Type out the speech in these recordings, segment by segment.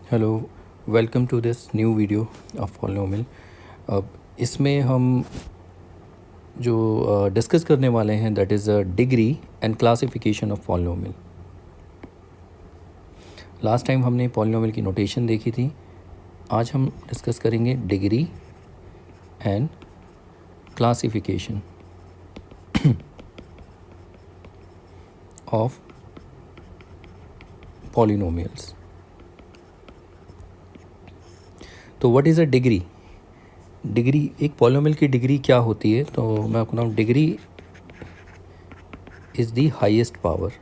Hello, welcome to this new video of polynomial. अब इसमें हम जो डिस्कस करने वाले हैं that is degree and classification of polynomial. Last time हमने पॉलिनोमियल की नोटेशन देखी थी, आज हम डिस्कस करेंगे degree and classification of polynomials. तो what is a degree? Degree, एक पॉलिनोमियल की डिग्री क्या होती है? तो मैं आपको बताऊँ, degree is the highest power.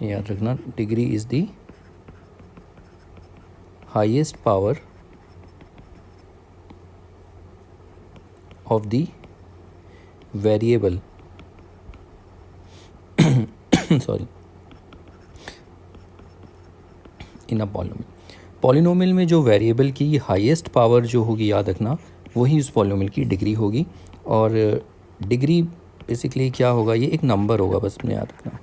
याद रखना, degree is the highest power of the variable sorry in a polynomial। Polynomial में जो वेरिएबल की हाईएस्ट पावर जो होगी, याद रखना, वही उस पॉलिनोमियल की डिग्री होगी। और डिग्री बेसिकली क्या होगा, ये एक नंबर होगा, बस में याद रखना,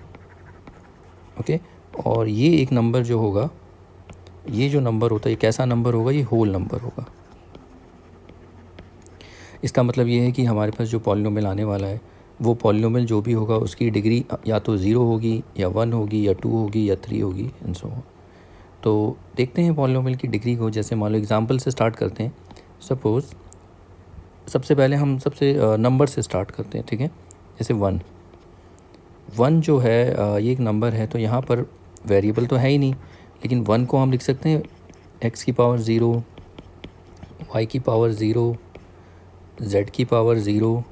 ओके। और ये एक नंबर जो होगा, ये जो नंबर होता है, ये कैसा नंबर होगा? ये होल नंबर होगा। इसका मतलब ये है कि हमारे पास जो पॉलिनोमियल आने वाला है, वो पॉलिनोमियल जो भी होगा उसकी डिग्री या तो 0 होगी या 1 होगी या 2 होगी या 3 होगी एंड सो ऑन। तो देखते हैं पॉलिनोमियल की डिग्री को। जैसे मान लो एग्जांपल से स्टार्ट करते हैं। सपोज़ सबसे पहले हम सबसे नंबर से स्टार्ट करते हैं, ठीक है। जैसे 1 जो है, ये एक नंबर है, तो यहाँ पर वेरिएबल तो है ही नहीं, लेकिन 1 को हम लिख सकते हैं x की पावर 0, y की पावर 0, z की पावर 0,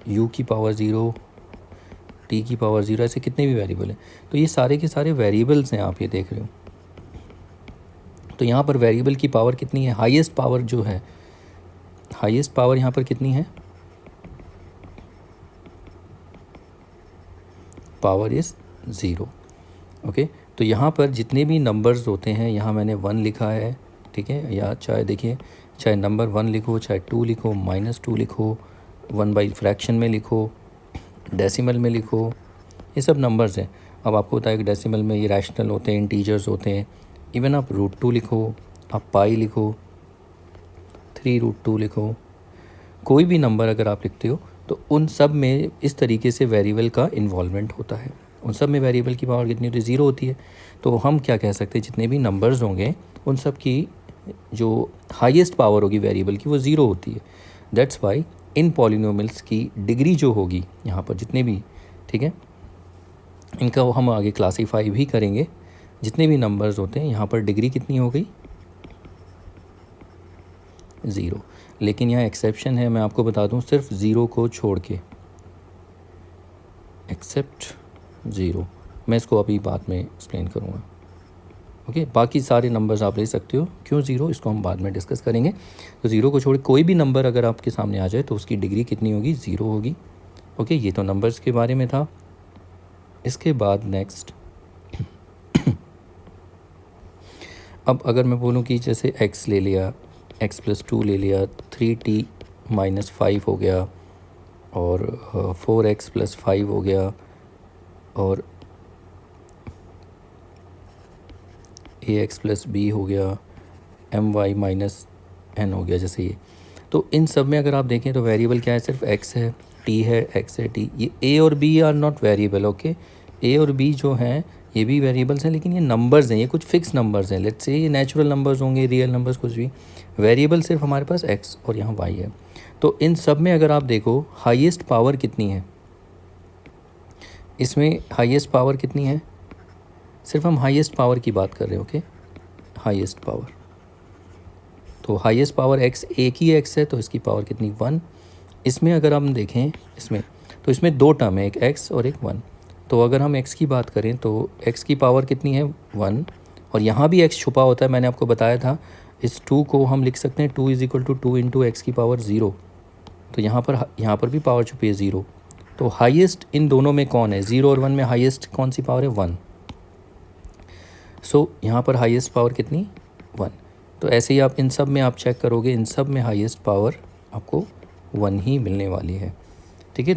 u की पावर 0, t की पावर 0, ऐसे कितने भी वेरिएबल हैं। तो ये सारे के सारे वेरिएबल्स हैं, आप ये देख रहे हो। तो यहाँ पर वेरिएबल की पावर कितनी है? हाईएस्ट पावर जो है, हाईएस्ट पावर यहाँ पर कितनी है? Power is 0, okay. तो यहाँ पर जितने भी नंबर्स होते हैं, यहाँ मैंने 1 लिखा है, ठीक है। या चाहे देखिए, चाहे नंबर 1 लिखो, चाहे 2 लिखो, -2 लिखो, 1 बाई फ्रैक्शन में लिखो, डेसिमल में लिखो, ये सब नंबर्स हैं। अब आपको पता है कि डेसिमल में ये रैशनल होते हैं, इंटीजर्स होते हैं। इवन आप √2 लिखो, आप पाई लिखो, 3√2 लिखो, कोई भी नंबर अगर आप लिखते हो तो उन सब में इस तरीके से वेरिएबल का इन्वॉल्वमेंट होता है। उन सब में वेरिएबल की पावर कितनी होती है? 0 होती है। तो हम क्या कह सकते हैं, जितने भी नंबर्स होंगे उन सब की जो हाईएस्ट पावर होगी वेरिएबल की, वो 0 होती है। दैट्स वाई इन पॉलिनोमियल्स की डिग्री जो होगी यहाँ पर, जितने भी, ठीक है, इनका हम आगे क्लासीफाई भी करेंगे। जितने भी नंबर्स होते हैं, यहाँ पर डिग्री कितनी हो गई? 0। लेकिन यहाँ एक्सेप्शन है, मैं आपको बता दूँ, सिर्फ 0 को छोड़ के, एक्सेप्ट 0। मैं इसको अभी बाद में एक्सप्लेन करूँगा, ओके। बाकी सारे नंबर्स आप ले सकते हो। क्यों 0, इसको हम बाद में डिस्कस करेंगे। तो 0 को छोड़ कोई भी नंबर अगर आपके सामने आ जाए तो उसकी डिग्री कितनी होगी? 0 होगी, ओके। ये तो नंबर्स के बारे में था। इसके बाद नेक्स्ट, अब अगर मैं बोलूँ कि जैसे x ले लिया, x + 2 ले लिया, 3t - 5 हो गया, और 4x + 5 हो गया, और ax + b हो गया, my - n हो गया, जैसे ये। तो इन सब में अगर आप देखें तो वेरिएबल क्या है? सिर्फ x है, t है, x है, t। ये a और b are not variable, okay. a और b जो हैं ये भी वेरिएबल्स हैं, लेकिन ये नंबर्स हैं, ये कुछ फिक्स नंबर्स हैं। लेट्स से ये नेचुरल नंबर्स होंगे, रियल नंबर्स, कुछ भी। वेरिएबल सिर्फ हमारे पास x और यहाँ y है। तो इन सब में अगर आप देखो, हाईएस्ट पावर कितनी है? इसमें हाईएस्ट पावर कितनी है? सिर्फ हम हाईएस्ट पावर की बात कर रहे हैं, ओके। हाईएस्ट पावर, तो हाईएस्ट पावर x, एक ही x है, तो इसकी पावर कितनी? 1। इसमें अगर हम देखें, इसमें तो इसमें 2 टर्म है, एक x और एक 1। तो अगर हम x की बात करें तो x की पावर कितनी है? 1। और यहाँ भी x छुपा होता है, मैंने आपको बताया था। इस 2 को हम लिख सकते हैं 2 = 2 × x की पावर 0। तो यहाँ पर भी पावर छुपी है, 0। तो हाईएस्ट इन दोनों में कौन है? 0 और 1 में हाईएस्ट कौन सी पावर है? 1। सो यहाँ पर हाईएस्ट पावर कितनी? 1। तो ऐसे ही आप इन सब में आप चेक करोगे, इन सब में हाईएस्ट पावर आपको 1 ही मिलने वाली है, ठीक है।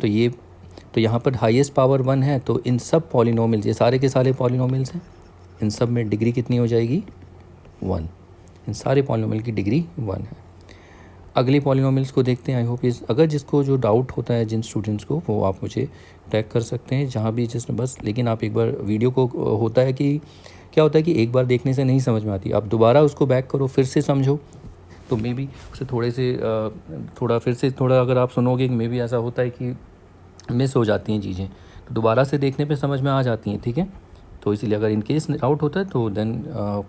तो यहाँ पर हाईएस्ट पावर 1 है, तो इन सब पॉलिनोमियल्स, ये सारे के सारे पॉलिनोमियल्स हैं, इन सब में डिग्री कितनी हो जाएगी? 1, इन सारे पॉलिनोमियल की डिग्री 1 है। अगले पॉलिनोमियल्स को देखते हैं। आई होप इस अगर जिसको जो डाउट होता है जिन स्टूडेंट्स को, वो आप मुझे टैग कर सकते हैं जहाँ भी जिसने बस, लेकिन आप एक बार वीडियो को होता है कि क्या होता है कि एक बार देखने से नहीं समझ में आती, आप दोबारा उसको बैक करो, फिर से समझो, तो मे बी उसे थोड़ा अगर आप सुनोगे, मे बी ऐसा होता है कि मिस हो जाती हैं चीज़ें, तो दोबारा से देखने पे समझ में आ जाती हैं। ठीक है, तो इसीलिए अगर इन केस डाउट होता है तो देन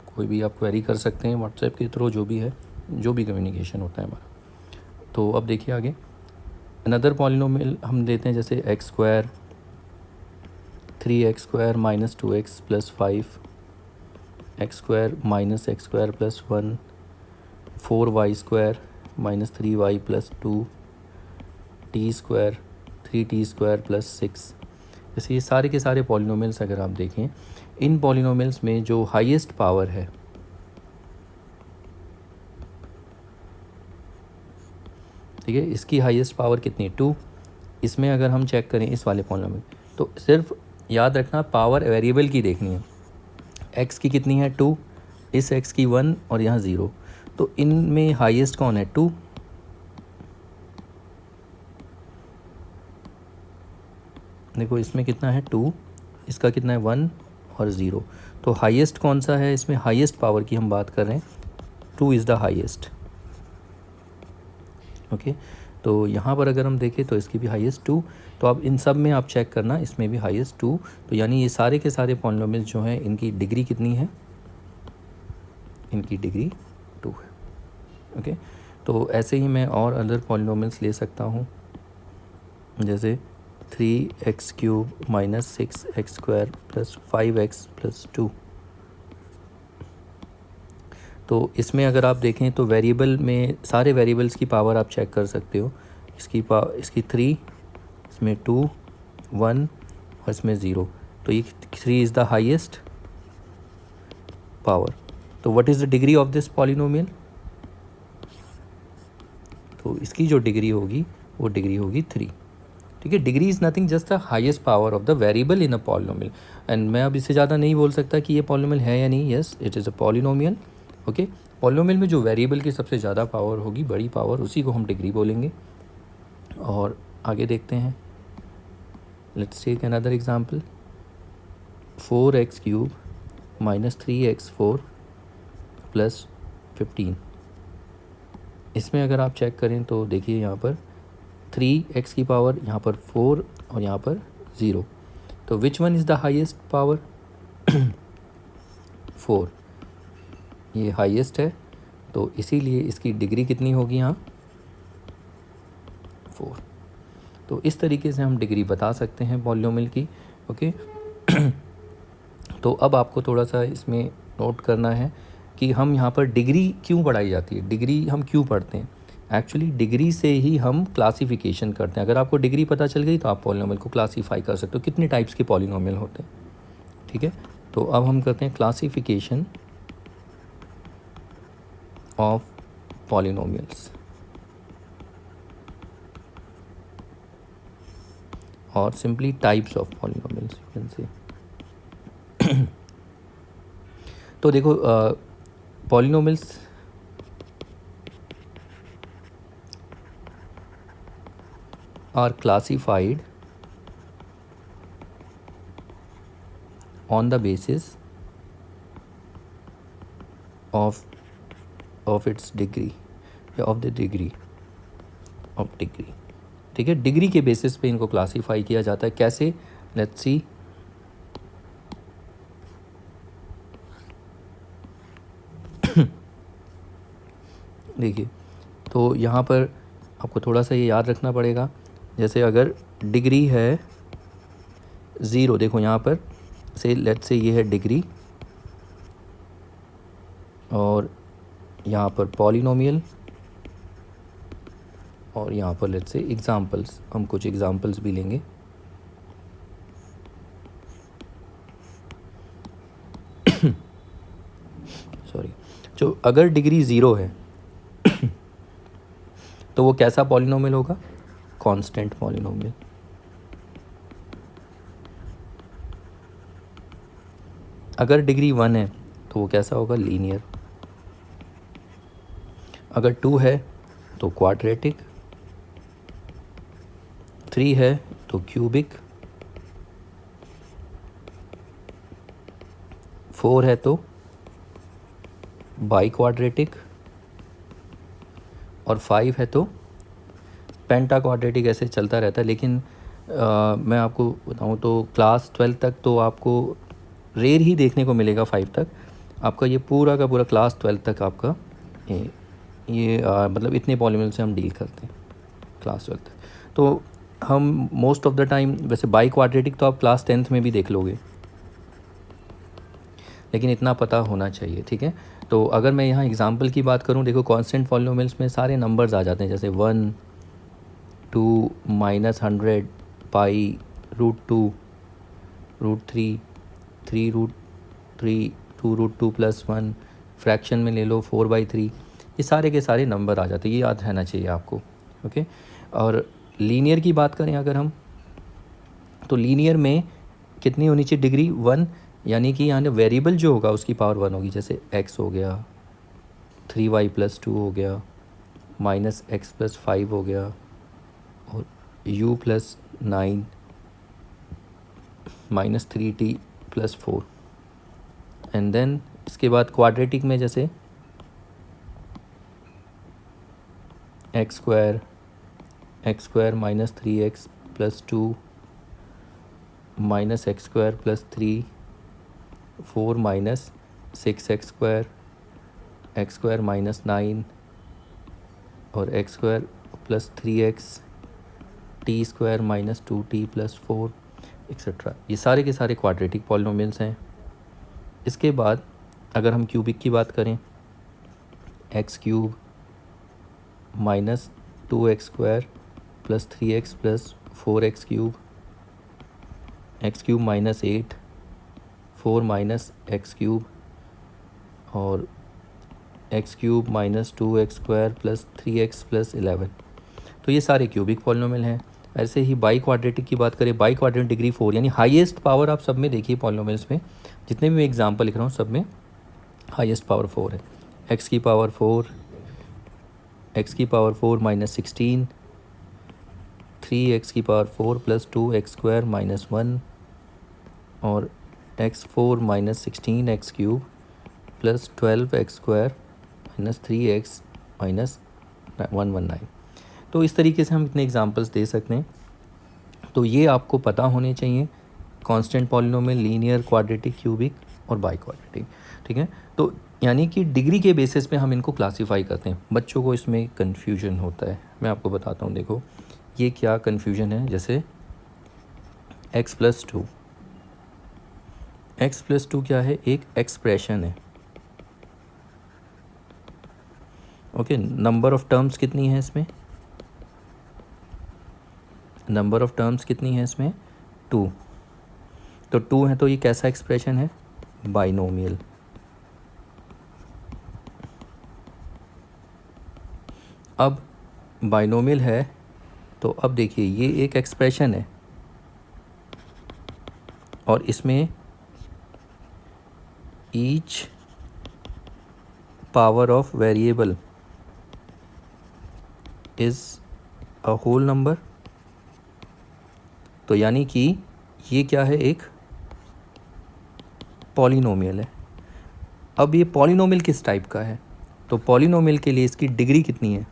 कोई भी आप क्वेरी कर सकते हैं व्हाट्सएप के थ्रू, जो भी है, जो भी कम्युनिकेशन होता है हमारा। तो अब देखिए आगे अनदर पॉलिनोमियल हम देते हैं, जैसे x square 3x² minus 2x plus 5, x square minus x square plus 1, 4y² minus 3y plus 2, t² 3t² plus 6। जैसे ये सारे के सारे पॉलिनोमियल्स अगर आप देखें, इन पॉलिनोमियल्स में जो हाईएस्ट पावर है, ठीक है, इसकी हाईएस्ट पावर कितनी है 2। इसमें अगर हम चेक करें इस वाले पॉलिनोमियल, तो सिर्फ याद रखना पावर वेरिएबल की देखनी है। x की कितनी है 2, इस x की 1 और यहाँ 0, तो इनमें हाईएस्ट कौन है 2। देखो इसमें कितना है 2, इसका कितना है 1 और 0, तो हाईएस्ट कौन सा है इसमें, हाईएस्ट पावर की हम बात कर रहे हैं, 2 इज़ द हाईएस्ट। ओके, तो यहाँ पर अगर हम देखें तो इसकी भी हाईएस्ट 2, तो अब इन सब में आप चेक करना, इसमें भी हाईएस्ट 2, तो यानी ये सारे के सारे पॉलिनोमियल्स जो हैं इनकी डिग्री कितनी है, इनकी डिग्री 2 है। ओके, तो ऐसे ही मैं और अदर पॉलिनोमियल्स ले सकता हूँ, जैसे 3x³ minus 6x² plus 5x plus 2। तो इसमें अगर आप देखें तो वेरिएबल में सारे वेरिएबल्स की पावर आप चेक कर सकते हो, इसकी 3, इसमें 2, 1 और इसमें 0, तो ये 3 इज़ द हाईएस्ट पावर। तो what is the degree of this polynomial, तो इसकी जो डिग्री होगी वो डिग्री होगी 3। ठीक है, degree is nothing just the highest power of the variable in a polynomial. And मैं अब इससे ज़्यादा नहीं बोल सकता कि ये पॉलिनोमियल है या नहीं। Yes, it is a polynomial. Okay, polynomial में जो वेरिएबल की सबसे ज़्यादा पावर होगी, बड़ी पावर, उसी को हम डिग्री बोलेंगे। और आगे देखते हैं, let's take another example, 4x³ minus 3x4 plus 15। इसमें अगर आप चेक करें तो देखिए यहाँ पर 3x की पावर, यहाँ पर 4 और यहाँ पर 0, तो which one is the highest power 4, ये हाईएस्ट है, तो इसीलिए इसकी डिग्री कितनी होगी यहाँ 4। तो इस तरीके से हम डिग्री बता सकते हैं पॉलिनोमियल की। ओके, तो अब आपको थोड़ा सा इसमें नोट करना है कि हम यहाँ पर डिग्री क्यों पढ़ाई जाती है, डिग्री हम क्यों पढ़ते हैं। एक्चुअली डिग्री से ही हम क्लासिफिकेशन करते हैं। अगर आपको डिग्री पता चल गई तो आप पॉलिनोमियल को क्लासीफाई कर सकते हो, कितने टाइप्स के पॉलिनोमियल होते हैं। ठीक है, तो अब हम करते हैं क्लासिफिकेशन ऑफ पॉलिनोमियल्स, और simply types of polynomials you can say. तो देखो polynomials are classified on the basis of its degree, या of the degree of degree। ठीक है, डिग्री के बेसिस पे इनको क्लासीफाई किया जाता है। कैसे, लेट्स सी। देखिए, तो यहाँ पर आपको थोड़ा सा ये याद रखना पड़ेगा, जैसे अगर डिग्री है 0, देखो यहाँ पर से लेट्स से ये है डिग्री, और यहाँ पर पॉलिनोमियल, और यहाँ पर लेट्स से एग्जांपल्स, हम कुछ एग्जांपल्स भी लेंगे। सॉरी, जो अगर डिग्री 0 है तो वो कैसा पॉलिनोमियल होगा, कांस्टेंट पॉलिनोमियल। अगर डिग्री 1 है तो वो कैसा होगा, लीनियर। अगर 2 है तो क्वाड्रेटिक, 3 है तो क्यूबिक, 4 है तो बाई क्वाड्रेटिक और 5 है तो पेंटा क्वाड्रेटिक। ऐसे चलता रहता है। लेकिन मैं आपको बताऊं तो क्लास 12 तक तो आपको रेयर ही देखने को मिलेगा 5 तक। आपका ये पूरा का पूरा क्लास 12 तक आपका ये मतलब इतने पॉलीनोमियल से हम डील करते हैं क्लास 12 तक। तो हम मोस्ट ऑफ द टाइम वैसे बाई क्वाड्रेटिक तो आप क्लास 10th में भी देख लोगे, लेकिन इतना पता होना चाहिए, ठीक है। तो अगर मैं यहाँ एग्जांपल की बात करूँ, देखो कांस्टेंट पॉलीनोमियल्स में सारे नंबर्स आ जाते हैं, जैसे 1, 2, -100, पाई, √2, √3, 3√3, 2√2 + 1, फ्रैक्शन में ले लो 4/3, ये सारे के सारे नंबर आ जाते हैं। ये याद रहना चाहिए आपको, ओके। और लीनियर की बात करें अगर हम, तो लीनियर में कितनी होनी चाहिए डिग्री? 1, यानी कि यहाँ वेरिएबल जो होगा उसकी पावर 1 होगी। जैसे x हो गया, 3y + 2 हो गया, -x + 5 हो गया, और u + 9, -3t + 4। एंड देन इसके बाद क्वाड्रेटिक में जैसे x² -3x + 2 -x² + 3, 4 -6x², x² -9 और x² + 3x, t² -2t + 4 etcetera. ये सारे के सारे क्वाड्रेटिक पॉलिनोमियल्स हैं। इसके बाद अगर हम क्यूबिक की बात करें, x³ -2x² + 3x + 4x³, x³ -8, 4 -x³ और x³ -2x² + 3x + 11। तो ये सारे क्यूबिक पॉलिनोमियल हैं। ऐसे ही बाई क्वाड्रेटिक की बात करें, बाई क्वाड्रेटिक डिग्री 4, यानी हाईएस्ट पावर आप सब में देखिए पॉलिनोमियल्स में, जितने भी मैं एग्जांपल लिख रहा हूँ सब में हाईएस्ट पावर 4 है। x की पावर 4 -16, 3x की पावर 4 + 2x² -1 और x4 -16 x³ + 12x² -3x -119। तो इस तरीके से हम इतने एग्जांपल्स दे सकते हैं। तो ये आपको पता होने चाहिए, constant polynomial, linear, quadratic, cubic और बाई क्वाड्रेटिक, ठीक है। तो यानी कि डिग्री के बेसिस पे हम इनको क्लासीफाई करते हैं। बच्चों को इसमें कन्फ्यूजन होता है, मैं आपको बताता हूँ। देखो ये क्या कन्फ्यूजन है। जैसे x + 2, x + 2 क्या है? एक एक्सप्रेशन है, ओके। नंबर ऑफ टर्म्स कितनी है इसमें? नंबर ऑफ टर्म्स कितनी है इसमें? 2। तो 2 है तो ये कैसा एक्सप्रेशन है? बाइनोमियल। अब बाइनोमियल है तो अब देखिए ये एक एक्सप्रेशन है और इसमें each power of variable is a whole number. तो यानी कि ये क्या है? एक पॉलिनोमियल है। अब ये पॉलिनोमियल किस टाइप का है? तो पॉलिनोमियल के लिए इसकी डिग्री कितनी है?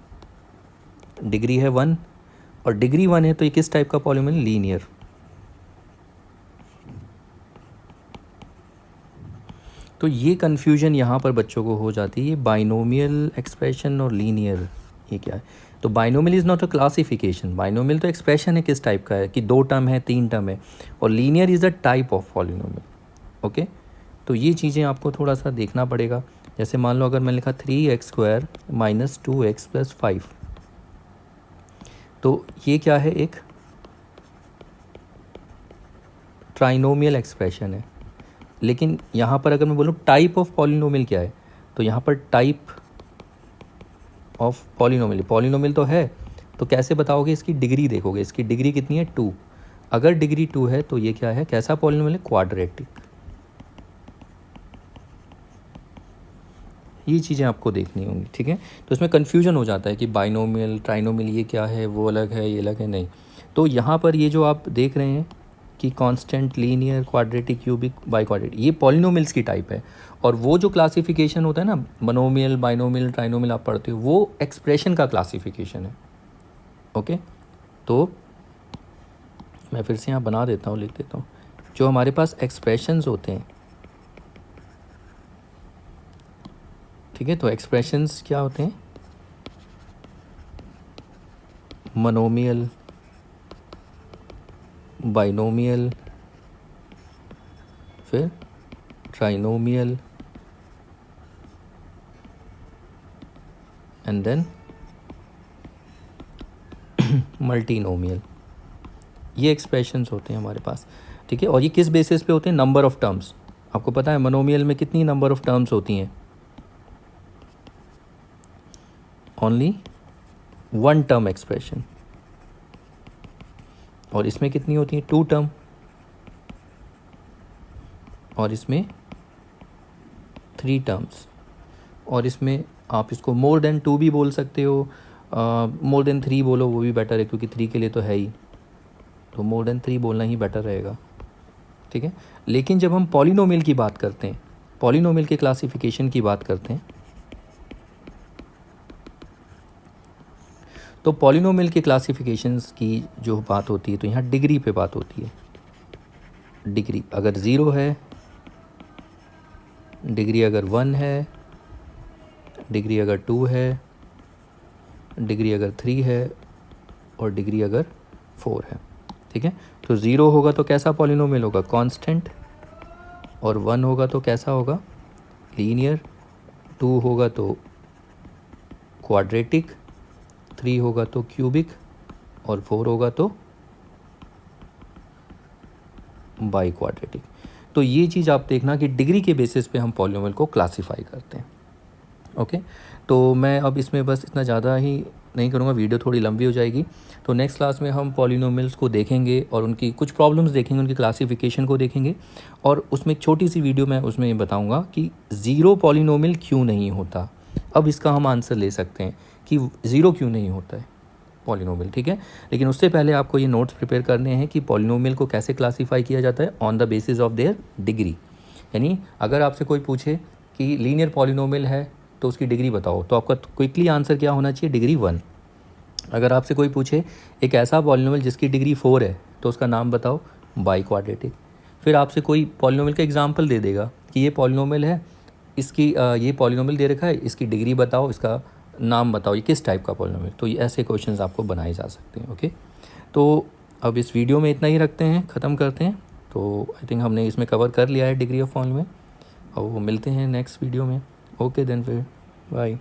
डिग्री है 1, और डिग्री 1 है तो ये किस टाइप का पॉलिनोमियल? लीनियर। तो ये कन्फ्यूजन यहाँ पर बच्चों को हो जाती है, ये बाइनोमियल एक्सप्रेशन और लीनियर ये क्या है? तो binomial is not a classification. Binomial तो एक्सप्रेशन है किस टाइप का है, कि 2 टर्म है, 3 टर्म है, और linear is a type of polynomial, okay. तो ये चीज़ें आपको थोड़ा सा देखना पड़ेगा। जैसे मान लो अगर मैं लिखा 3x² - 2x + 5, तो ये क्या है? एक ट्राइनोमियल एक्सप्रेशन है। लेकिन यहाँ पर अगर मैं बोलूँ टाइप ऑफ पॉलिनोमियल क्या है, तो यहाँ पर टाइप ऑफ पॉलिनोमियल तो है, तो कैसे बताओगे? इसकी डिग्री देखोगे, इसकी डिग्री कितनी है? 2। अगर डिग्री 2 है तो ये क्या है? कैसा पॉलिनोमियल है? क्वाड्रेटिक। ये चीज़ें आपको देखनी होंगी, ठीक है। तो इसमें कन्फ्यूजन हो जाता है कि बाइनोमियल ट्राइनोमियल ये क्या है, वो अलग है, ये अलग है, नहीं। तो यहाँ पर ये जो आप देख रहे हैं कि constant, linear, quadratic, cubic, by quadratic, ये पॉलिनोमियल्स की टाइप है। और वो जो क्लासिफिकेशन होता है ना, मोनोमियल, बाइनोमियल, ट्राइनोमियल आप पढ़ते हो, वो एक्सप्रेशन का क्लासिफिकेशन है। ओके, तो मैं फिर से यहाँ बना देता हूँ, लिख देता हूँ। जो हमारे पास एक्सप्रेशंस होते हैं, ठीक है, तो एक्सप्रेशंस क्या होते हैं? मोनोमियल, बाइनोमियल, फिर ट्राइनोमियल, एंड देन मल्टीनोमियल। ये एक्सप्रेशंस होते हैं हमारे पास, ठीक है। और ये किस बेसिस पे होते हैं? Number of terms. आपको पता है मोनोमियल में कितनी नंबर ऑफ टर्म्स होती हैं? Only one term expression. और इसमें कितनी होती हैं? Two term. और इसमें थ्री टर्म्स। और इसमें आप इसको मोर देन टू भी बोल सकते हो, मोर देन थ्री बोलो वो भी बेटर है, क्योंकि थ्री के लिए तो है ही, तो मोर देन थ्री बोलना ही बेटर रहेगा, ठीक है। लेकिन जब हम पॉलिनोमियल की बात करते हैं, पॉलिनोमियल के क्लासिफिकेशन की बात करते हैं, तो पॉलिनोमियल के क्लासिफिकेशंस की जो बात होती है, तो यहाँ डिग्री पे बात होती है। डिग्री अगर 0 है, डिग्री अगर 1 है, डिग्री अगर 2 है, डिग्री अगर 3 है, और डिग्री अगर 4 है, ठीक है। तो 0 होगा तो कैसा पॉलिनोमियल होगा? कांस्टेंट। और 1 होगा तो कैसा होगा? लीनियर। 2 होगा तो क्वाड्रेटिक, 3 होगा तो क्यूबिक, और 4 होगा तो बाई क्वाड्रेटिक। तो ये चीज़ आप देखना कि डिग्री के बेसिस पे हम पॉलिनोमियल को क्लासीफाई करते हैं। ओके, तो मैं अब इसमें बस इतना ज़्यादा ही नहीं करूँगा, वीडियो थोड़ी लंबी हो जाएगी। तो नेक्स्ट क्लास में हम पॉलिनोमियल्स को देखेंगे और उनकी कुछ प्रॉब्लम्स देखेंगे, उनकी क्लासिफिकेशन को देखेंगे। और उसमें एक छोटी सी वीडियो मैं उसमें बताऊँगा कि ज़ीरो पॉलिनोमियल क्यों नहीं होता। अब इसका हम आंसर ले सकते हैं कि ज़ीरो क्यों नहीं होता है पॉलिनोमियल, ठीक है। लेकिन उससे पहले आपको ये नोट्स प्रिपेयर करने हैं कि पॉलिनोमियल को कैसे क्लासीफाई किया जाता है on the basis of their degree. यानी अगर आपसे कोई पूछे कि लीनियर पॉलिनोमियल है तो उसकी डिग्री बताओ, तो आपका क्विकली आंसर क्या होना चाहिए? डिग्री 1। अगर आपसे कोई पूछे एक ऐसा पॉलिनोमियल जिसकी डिग्री 4 है तो उसका नाम बताओ, बाई क्वाड्रेटिक। फिर आपसे कोई पॉलिनोमियल का एग्जांपल दे देगा कि ये पॉलिनोमियल है, इसकी ये पॉलिनोमियल दे रखा है, इसकी डिग्री बताओ, इसका नाम बताओ, ये किस टाइप का पॉलिनोमियल। तो ये ऐसे क्वेश्चंस आपको बनाए जा सकते हैं। ओके, तो अब इस वीडियो में इतना ही रखते हैं, ख़त्म करते हैं। तो आई थिंक हमने इसमें कवर कर लिया है डिग्री ऑफ पॉलिनोमियल, और वो मिलते हैं नेक्स्ट वीडियो में। ओके देन, फिर बाय।